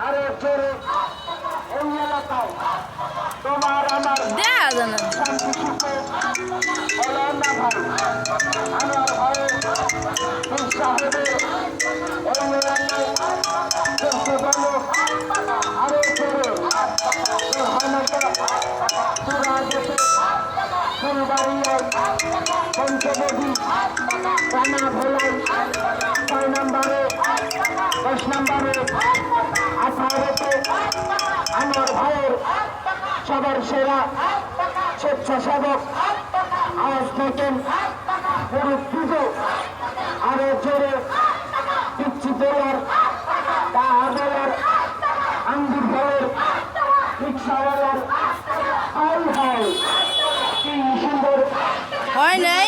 আরে জোরে এই এলাকায় তোমার আমার শান্তি সুখে হলো না ভাই। আমার ভয়ে সাহেবের এই এলাকায় দেখতে বলো আরে জোরে তোরা যেতে ফুলবাড়িয়ায় পঞ্চবধি রানা ভোলাই 6 নম্বরে 10 নম্বরে 18তে আমার ভাইয়ের সবার সেরা স্বেচ্ছাসেবক আওয়াজ থেকে পুরুষ পুজো আরো জোরে পিচ্ছি দোলার তাহার আঙ্গুর ফলের রিক্সাওয়ালার হাই হাই কি সুন্দর হয় নাই।